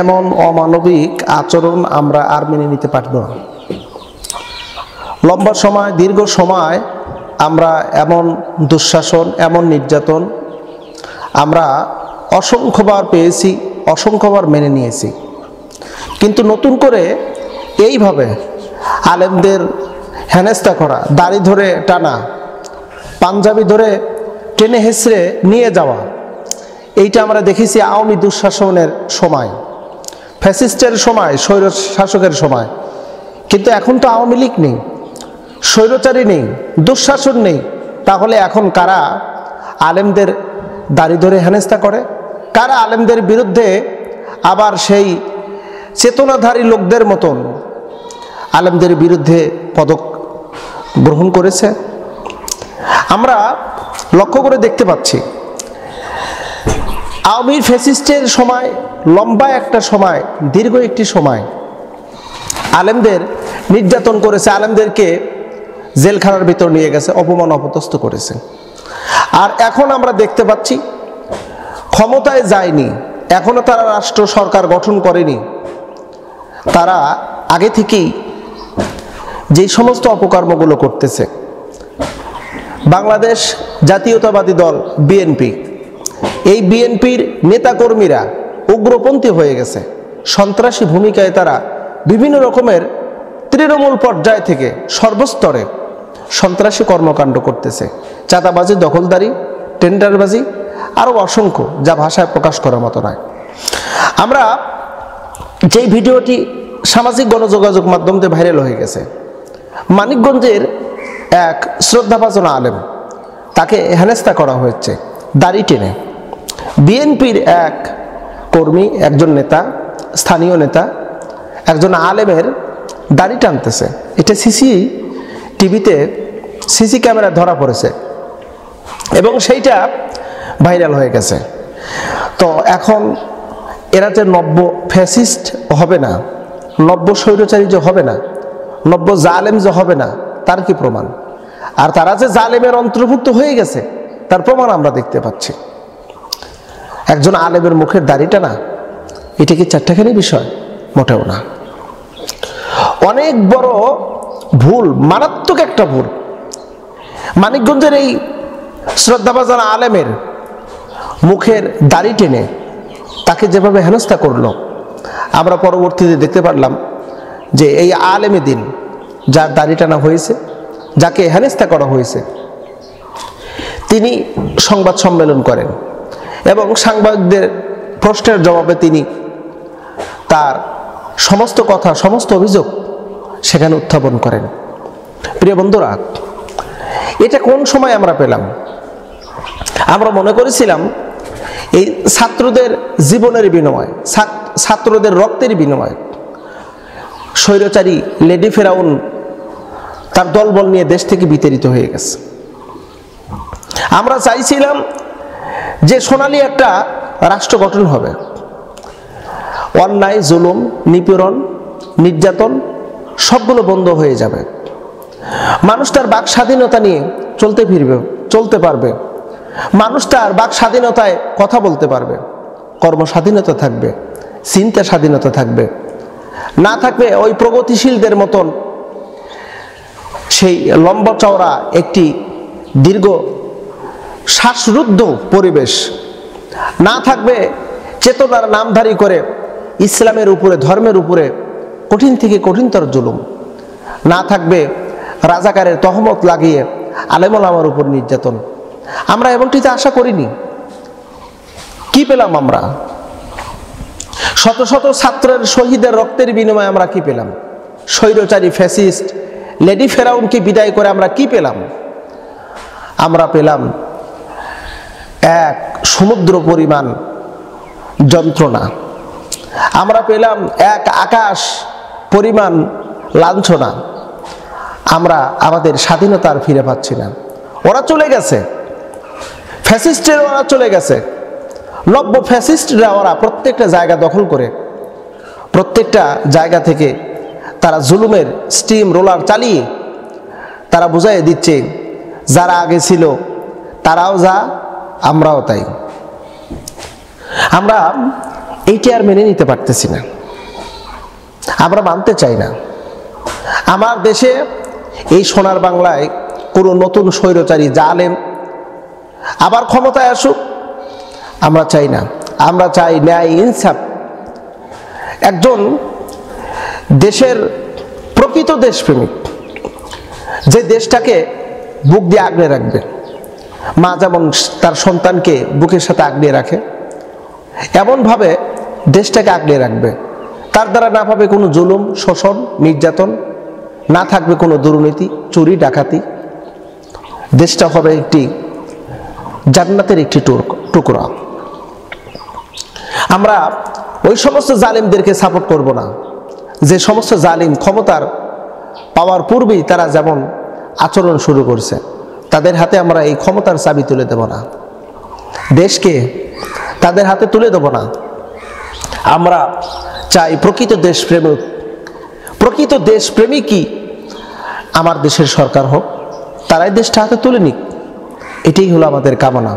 এমন অমানবিক আচরণ আমরা আর মেনে নিতে পারব না। লম্বা সময়, দীর্ঘ সময় আমরা এমন দুঃশাসন, এমন নির্যাতন আমরা অসংখ্যবার পেয়েছি, অসংখ্যবার মেনে নিয়েছি। কিন্তু নতুন করে এইভাবে আলেমদের হেনস্থা করা, দাড়ি ধরে টানা, পাঞ্জাবি ধরে টেনে হেঁচড়ে নিয়ে যাওয়া, এইটা আমরা দেখেছি আওয়ামী দুঃশাসনের সময়, ফ্যাসিস্টের সময়, স্বৈর শাসকের সময়। কিন্তু এখন তো আওয়ামী লীগ নেই, স্বৈরচারী নেই, দুঃশাসন নেই। তাহলে এখন কারা আলেমদের দাড়ি ধরে হেনস্থা করে? কারা আলেমদের বিরুদ্ধে আবার সেই চেতনাধারী লোকদের মতন আলেমদের বিরুদ্ধে পদক গ্রহণ করেছে? আমরা লক্ষ্য করে দেখতে পাচ্ছি আওয়ামী ফ্যাসিস্টের সময়, লম্বা একটা সময়, দীর্ঘ একটি সময় আলেমদের নির্যাতন করেছে, আলেমদেরকে জেলখানার ভিতর নিয়ে গেছে, অপমান অপদস্থ করেছে। আর এখন আমরা দেখতে পাচ্ছি ক্ষমতায় যায়নি, এখনো তারা রাষ্ট্র সরকার গঠন করেনি, তারা আগে থেকেই যেই সমস্ত অপকর্মগুলো করতেছে। বাংলাদেশ জাতীয়তাবাদী দল বিএনপি, এই বিএনপির নেতাকর্মীরা উগ্রপন্থী হয়ে গেছে, সন্ত্রাসী ভূমিকায় তারা বিভিন্ন রকমের তৃণমূল পর্যায় থেকে সর্বস্তরে সন্ত্রাসী কর্মকাণ্ড করতেছে, চাঁদাবাজি, দখলদারি, টেন্ডারবাজি, আরও অসংখ্য, যা ভাষায় প্রকাশ করার মতো নয়। আমরা যেই ভিডিওটি সামাজিক গণযোগাযোগ মাধ্যমে ভাইরাল হয়ে গেছে, মানিকগঞ্জের এক শ্রদ্ধাভাজন আলেম, তাকে হেনস্থা করা হয়েছে দাড়ি টেনে। বিএনপির এক কর্মী, একজন নেতা, স্থানীয় নেতা, একজন আলেমের দাড়ি টানতেছে। এটা টিভিতে সিসি ক্যামেরা ধরা পড়েছে এবং সেইটা ভাইরাল হয়ে গেছে। তো এখন এরা যে নব্য ফ্যাসিস্ট হবে না, নব্য স্বৈরচারী যে হবে না, নব্য জালেম যে হবে না, তার কি প্রমাণ? আর তারা যে জালেমের অন্তর্ভুক্ত হয়ে গেছে তার প্রমাণ আমরা দেখতে পাচ্ছি। একজন আলেমের মুখের দাড়িটা না, এটা কি চারটাখানি বিষয়? মোটেও না। অনেক বড় ভুল, মারাত্মক একটা ভুল। মানিকগঞ্জের এই শ্রদ্ধাভাজন আলেমের মুখের দাড়ি টেনে তাকে যেভাবে হেনস্থা করলো, আমরা পরবর্তীতে দেখতে পারলাম যে এই আলেমে দিন, যার দাড়ি টানা হয়েছে, যাকে হেনস্থা করা হয়েছে, তিনি সংবাদ সম্মেলন করেন এবং সাংবাদিকদের প্রশ্নের জবাবে তিনি তার সমস্ত কথা, সমস্ত অভিযোগ সেখানে উত্থাপন করেন। প্রিয় বন্ধুরা, এটা কোন সময় আমরা পেলাম? আমরা মনে করেছিলাম এই ছাত্রদের জীবনের বিনিময়, ছাত্রদের রক্তের বিনিময় স্বৈরচারী লেডি ফেরাউন তার দলবল নিয়ে দেশ থেকে বিতাড়িত হয়ে গেছে। আমরা চাইছিলাম যে সোনালী একটা রাষ্ট্র গঠন হবে, অন্যায়, জুলুম, নিপীড়ন, নির্যাতন সবগুলো বন্ধ হয়ে যাবে, মানুষ তার বাক স্বাধীনতা নিয়ে চলতে পারবে, মানুষ তার বাক স্বাধীনতায় কথা বলতে পারবে, কর্ম স্বাধীনতা থাকবে, চিন্তা স্বাধীনতা থাকবে, না থাকবে ওই প্রগতিশীলদের মতন সেই লম্বা চওড়া একটি দীর্ঘ শ্বাসরুদ্ধ পরিবেশ, না থাকবে চেতনার নামধারী করে ইসলামের উপরে, ধর্মের উপরে কঠিন থেকে কঠিনতর জুলুম, না থাকবে রাজাকারের তহমত লাগিয়ে আলেমুলামার উপর নির্যাতন। আমরা এমনটিতে আশা করিনি। কি পেলাম আমরা? শত শত ছাত্রের শহীদের রক্তের বিনিময়ে আমরা কি পেলাম? স্বৈরচারী ফ্যাসিস্ট লেডি ফেরাউনকে বিদায় করে আমরা কি পেলাম? আমরা পেলাম এক সমুদ্র পরিমাণ যন্ত্রণা, আমরা পেলাম এক আকাশ পরিমাণ লাঞ্ছনা। আমরা আমাদের স্বাধীনতা আর ফিরে পাচ্ছি না। ওরা চলে গেছে, ফ্যাসিস্টের ওরা চলে গেছে, নব্য ফ্যাসিস্টরা ওরা প্রত্যেকটা জায়গা দখল করে, প্রত্যেকটা জায়গা থেকে তারা জুলুমের স্টিম রোলার চালিয়ে তারা বুঝাই দিচ্ছে যারা আগে ছিল তারাও যা, আমরাও তাই। আমরা এইটি আর মেনে নিতে পারতেছি না, আমরা মানতে চাই না। আমার দেশে এই সোনার বাংলায় কোনো নতুন স্বৈরচারী জালেম আবার ক্ষমতায় আসুক, আমরা চাই না। আমরা চাই ন্যায় ইনসাফ, একজন দেশের প্রকৃত দেশপ্রেমিক, যে দেশটাকে বুক দিয়ে আগলে রাখবে। মা যেমন তার সন্তানকে বুকের সাথে আগলে রাখে, এমনভাবে দেশটাকে আগলে রাখবে। তার দ্বারা না পাবে কোনো জুলুম, শোষণ, নির্যাতন, না থাকবে কোনো দুর্নীতি, চুরি, ডাকাতি। দেশটা হবে একটি জান্নাতের একটি টুকরা। আমরা ওই সমস্ত জালিমদেরকে সাপোর্ট করব না, যে সমস্ত জালিম ক্ষমতার পাওয়ার পূর্বেই তারা যেমন আচরণ শুরু করছে। তাদের হাতে আমরা এই ক্ষমতার চাবি তুলে দেব না, দেশকে তাদের হাতে তুলে দেব না। আমরা চাই প্রকৃত দেশপ্রেমিকই আমার দেশের সরকার হোক, তারাই দেশটা হাতে তুলে নিক। এটাই হলো আমাদের কামনা।